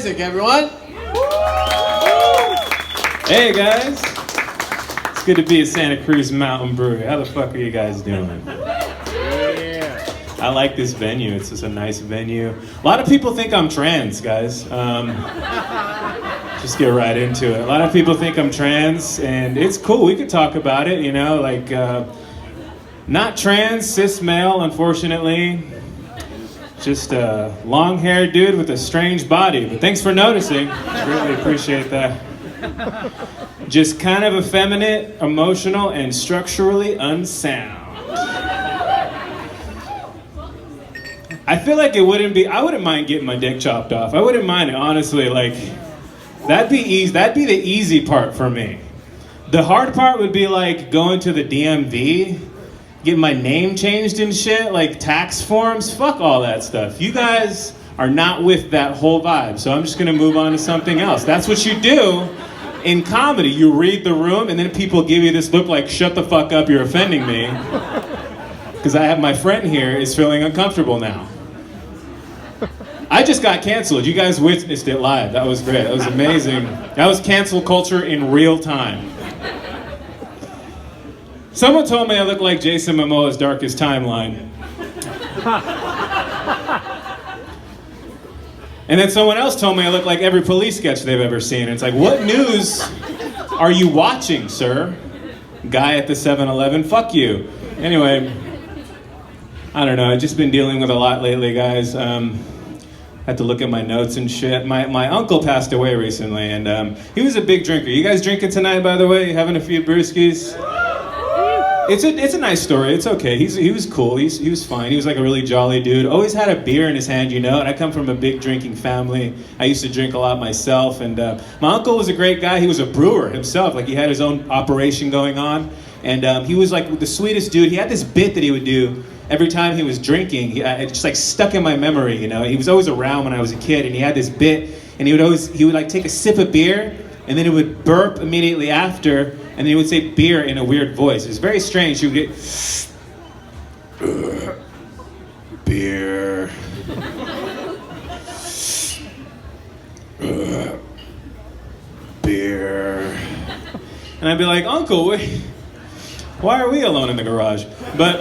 music, everyone. Hey guys, it's good to be at Santa Cruz Mountain Brewery. How the fuck are you guys doing? I like this venue. It's just a nice venue. A lot of people think I'm trans, guys. Just get right into it. A lot of people think I'm trans, and it's cool. We could talk about it, you know, like not trans, cis male, unfortunately. Just a long-haired dude with a strange body. But thanks for noticing. Really appreciate that. Just kind of effeminate, emotional, and structurally unsound. I feel like I wouldn't mind getting my dick chopped off. I wouldn't mind it, honestly. Like, that'd be easy. That'd be the easy part for me. The hard part would be like going to the DMV, getting my name changed and shit, like tax forms. Fuck all that stuff. You guys are not with that whole vibe, so I'm just gonna move on to something else. That's what you do in comedy. You read the room, and then people give you this look like, shut the fuck up, you're offending me. Because I have my friend here is feeling uncomfortable now. I just got canceled. You guys witnessed it live. That was great. That was amazing. That was cancel culture in real time. Someone told me I look like Jason Momoa's Darkest Timeline. And then someone else told me I look like every police sketch they've ever seen. And it's like, what news are you watching, sir? Guy at the 7-Eleven? Fuck you. Anyway, I don't know. I've just been dealing with a lot lately, guys. Had to look at my notes and shit. My uncle passed away recently, and he was a big drinker. You guys drinking tonight, by the way? You having a few brewskis? It's a nice story. It's okay. He was cool. He was fine. He was like a really jolly dude. Always had a beer in his hand, you know. And I come from a big drinking family. I used to drink a lot myself. And my uncle was a great guy. He was a brewer himself. Like, he had his own operation going on. And he was like the sweetest dude. He had this bit that he would do every time he was drinking. It just like stuck in my memory, you know. He was always around when I was a kid, and he had this bit, and he would like take a sip of beer, and then he would burp immediately after, and then he would say beer in a weird voice. It was very strange. He would get beer. Beer. And I'd be like, Uncle, why are we alone in the garage? But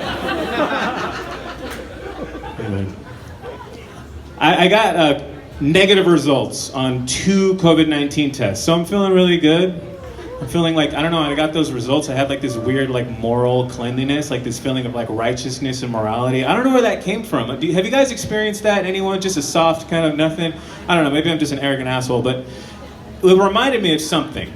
anyway, I got negative results on 2 COVID-19 tests, so I'm feeling really good. I'm feeling like, I don't know, I got those results. I had like this weird like moral cleanliness, like this feeling of like righteousness and morality. I don't know where that came from. Have you guys experienced that? Anyone? Just a soft kind of nothing? I don't know, maybe I'm just an arrogant asshole, but it reminded me of something.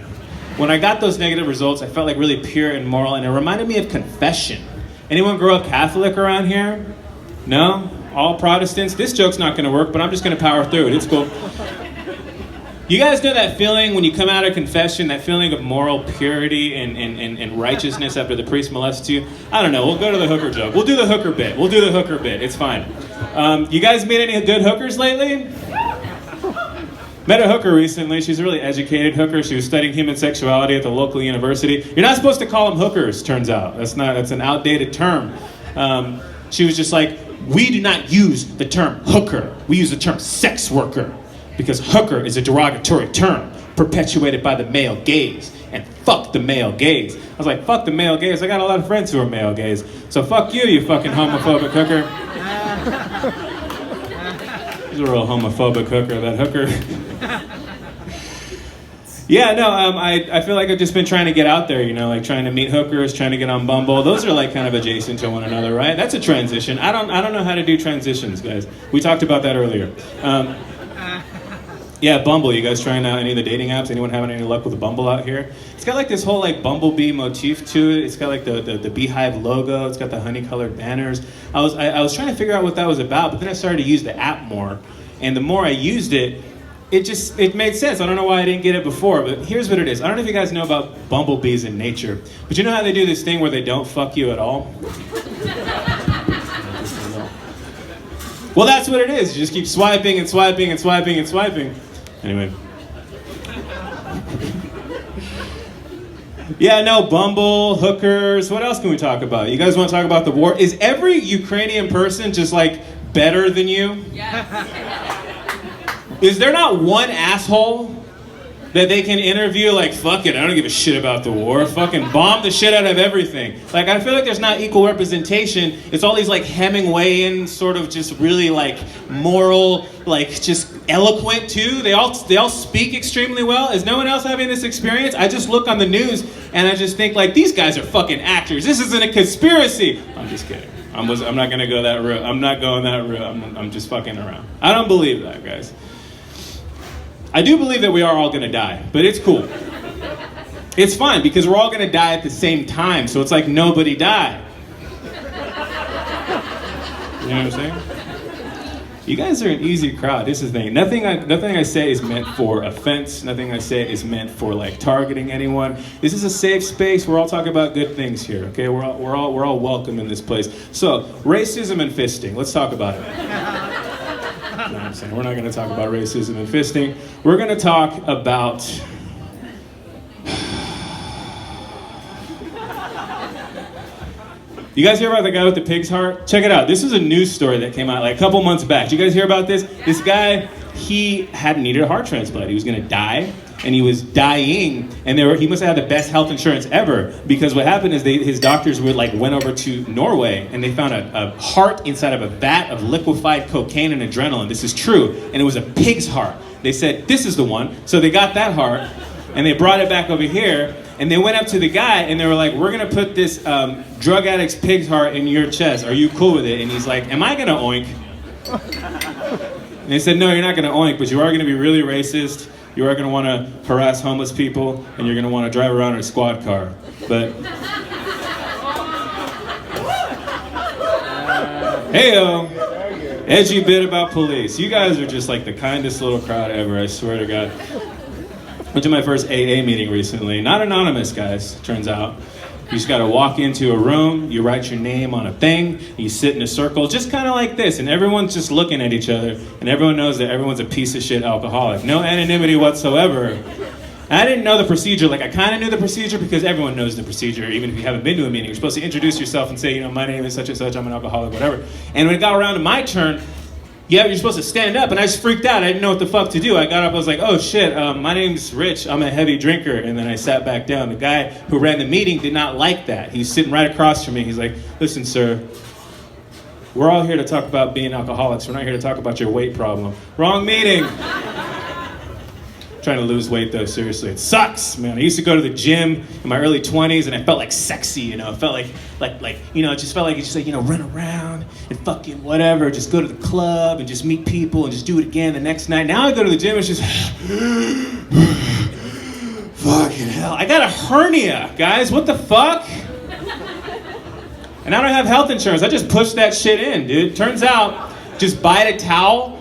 When I got those negative results, I felt like really pure and moral, and it reminded me of confession. Anyone grow up Catholic around here? No? All Protestants? This joke's not gonna work, but I'm just gonna power through it. It's cool. You guys know that feeling when you come out of confession, that feeling of moral purity and righteousness after the priest molests you? I don't know, we'll go to the hooker joke. We'll do the hooker bit. It's fine. You guys meet any good hookers lately? Met a hooker recently. She's a really educated hooker. She was studying human sexuality at the local university. You're not supposed to call them hookers, turns out. That's an outdated term. She was just like, we do not use the term hooker. We use the term sex worker. Because hooker is a derogatory term perpetuated by the male gaze. And fuck the male gaze. I was like, fuck the male gaze. I got a lot of friends who are male gaze. So fuck you, you fucking homophobic hooker. He's a real homophobic hooker, that hooker. Yeah, no, I feel like I've just been trying to get out there, you know, like trying to meet hookers, trying to get on Bumble. Those are like kind of adjacent to one another, right? That's a transition. I don't know how to do transitions, guys. We talked about that earlier. Yeah, Bumble. You guys trying out any of the dating apps? Anyone having any luck with Bumble out here? It's got like this whole like bumblebee motif to it. It's got like the beehive logo. It's got the honey-colored banners. I was trying to figure out what that was about, but then I started to use the app more, and the more I used it, it made sense. I don't know why I didn't get it before, but here's what it is. I don't know if you guys know about bumblebees in nature, but you know how they do this thing where they don't fuck you at all? Well, that's what it is. You just keep swiping and swiping and swiping and swiping. Anyway. Yeah, no, Bumble, hookers. What else can we talk about? You guys want to talk about the war? Is every Ukrainian person just like better than you? Yes. Is there not one asshole that they can interview like, fuck it, I don't give a shit about the war, fucking bomb the shit out of everything? Like, I feel like there's not equal representation. It's all these like Hemingwayan sort of just really like moral, like just eloquent too. They all speak extremely well. Is no one else having this experience? I just look on the news and I just think like, these guys are fucking actors. This isn't a conspiracy. I'm just kidding. I'm not gonna go that route. I'm not going that route. I'm just fucking around. I don't believe that, guys. I do believe that we are all gonna die, but it's cool. It's fine because we're all gonna die at the same time, so it's like nobody died. You know what I'm saying? You guys are an easy crowd. This is the thing. Nothing I say is meant for offense. Nothing I say is meant for like targeting anyone. This is a safe space. We're all talking about good things here. Okay, we're all welcome in this place. So racism and fisting. Let's talk about it. You know what I'm saying? We're not going to talk about racism and fisting. We're going to talk about You guys hear about the guy with the pig's heart? Check it out. This is a news story that came out like a couple months back. Did you guys hear about this? This guy, he had needed a heart transplant. He was going to die, and he was dying, and he must have had the best health insurance ever, because what happened is his doctors went over to Norway, and they found a heart inside of a vat of liquefied cocaine and adrenaline. This is true, and it was a pig's heart. They said, this is the one. So they got that heart, and they brought it back over here, and they went up to the guy, and they were like, we're going to put this drug addict's pig's heart in your chest. Are you cool with it? And he's like, am I going to oink? And they said, no, you're not going to oink, but you are going to be really racist. You are going to want to harass homeless people, and you're going to want to drive around in a squad car. But hey-o, edgy bit about police. You guys are just like the kindest little crowd ever, I swear to God. Went to my first AA meeting recently. Not anonymous, guys, turns out. You just gotta walk into a room, you write your name on a thing, you sit in a circle, just kind of like this, and everyone's just looking at each other, and everyone knows that everyone's a piece of shit alcoholic. No anonymity whatsoever. I didn't know the procedure. Like, I kind of knew the procedure because everyone knows the procedure, even if you haven't been to a meeting. You're supposed to introduce yourself and say, you know, my name is such and such, I'm an alcoholic, whatever. And when it got around to my turn, yeah, you're supposed to stand up, and I just freaked out. I didn't know what the fuck to do. I got up, I was like, oh shit, my name's Rich, I'm a heavy drinker, and then I sat back down. The guy who ran the meeting did not like that. He's sitting right across from me. He's like, listen, sir, we're all here to talk about being alcoholics. We're not here to talk about your weight problem. Wrong meeting. Trying to lose weight though, seriously. It sucks, man. I used to go to the gym in my early 20s and I felt like sexy, you know. It felt like you know, it just felt like it's just like, you know, run around and fucking whatever, just go to the club and just meet people and just do it again the next night. Now I go to the gym, it's just fucking hell. I got a hernia, guys. What the fuck? And I don't have health insurance. I just pushed that shit in, dude. Turns out, just buy a towel,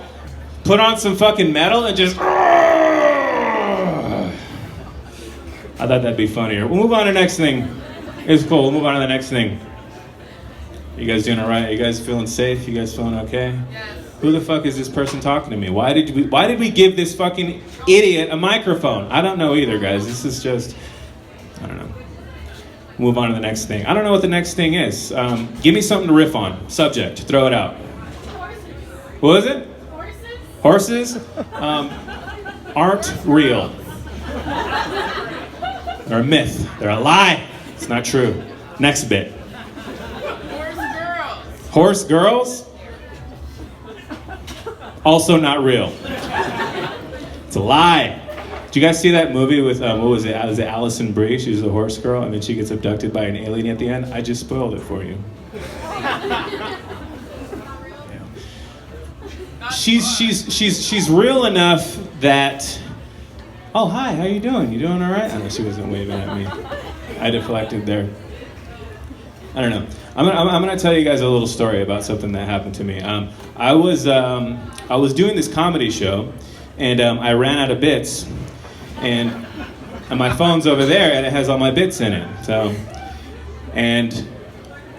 put on some fucking metal and just I thought that'd be funnier. We'll move on to the next thing. It's cool. We'll move on to the next thing. You guys doing all right? You guys feeling safe? You guys feeling okay? Yes. Who the fuck is this person talking to me? Why did we give this fucking idiot a microphone? I don't know either, guys. This is just, I don't know. Move on to the next thing. I don't know what the next thing is. Give me something to riff on. Subject. Throw it out. Horses. What was it? Horses. Horses? Aren't real. They're a myth. They're a lie. It's not true. Next bit. Horse girls. Horse girls? Also not real. It's a lie. Did you guys see that movie with, what was it? Was it Allison Brie? She was a horse girl, and then she gets abducted by an alien at the end. I just spoiled it for you. She's real enough that. Oh, hi, how you doing? You doing all right? I know she wasn't waving at me. I deflected there. I don't know. I'm gonna tell you guys a little story about something that happened to me. I was doing this comedy show, and I ran out of bits, and my phone's over there, and it has all my bits in it. So, and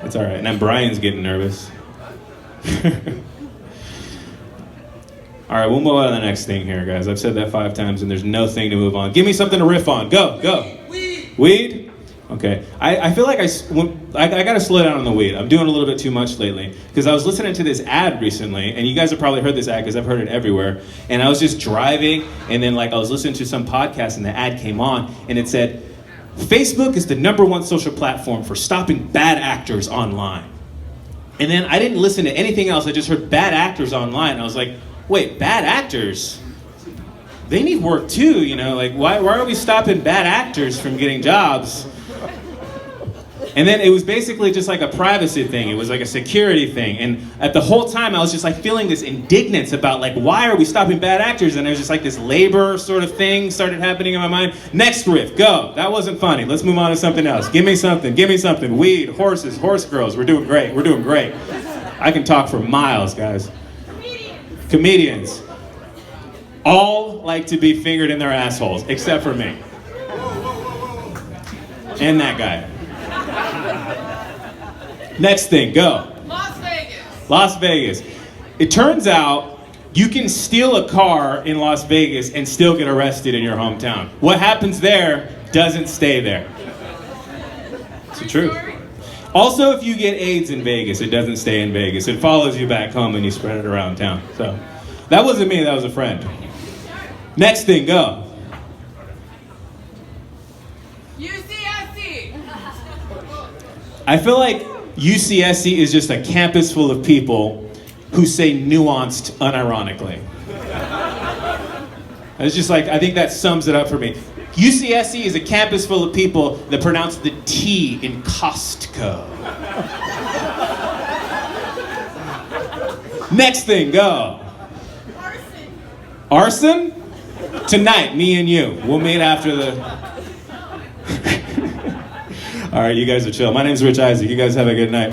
it's all right. And then Brian's getting nervous. All right, we'll move on to the next thing here, guys. I've said that 5 times, and there's no thing to move on. Give me something to riff on. Go. Weed. Weed? Okay, I feel like I gotta slow down on the weed. I'm doing a little bit too much lately because I was listening to this ad recently, and you guys have probably heard this ad because I've heard it everywhere. And I was just driving, and then like I was listening to some podcast, and the ad came on, and it said, "Facebook is the #1 social platform for stopping bad actors online." And then I didn't listen to anything else. I just heard bad actors online. And I was like, wait, bad actors? They need work too, you know? Like, why are we stopping bad actors from getting jobs? And then it was basically just like a privacy thing. It was like a security thing. And at the whole time, I was just like feeling this indignance about like, why are we stopping bad actors? And there was just like this labor sort of thing started happening in my mind. Next riff, go. That wasn't funny. Let's move on to something else. Give me something. Give me something. Weed, horses, horse girls. We're doing great. We're doing great. I can talk for miles, guys. Comedians. All like to be fingered in their assholes, except for me. And that guy. Next thing, go. Las Vegas. Las Vegas. It turns out you can steal a car in Las Vegas and still get arrested in your hometown. What happens there doesn't stay there. It's the truth. Also, if you get AIDS in Vegas, it doesn't stay in Vegas. It follows you back home and you spread it around town. So, that wasn't me, that was a friend. Next thing, go. UCSC. I feel like UCSC is just a campus full of people who say nuanced unironically. It's just like, I think that sums it up for me. UCSC is a campus full of people that pronounce the T in Costco. Next thing, go. Arson. Arson? Tonight, me and you. We'll meet after the... All right, you guys are chill. My name's Rich Isaac. You guys have a good night.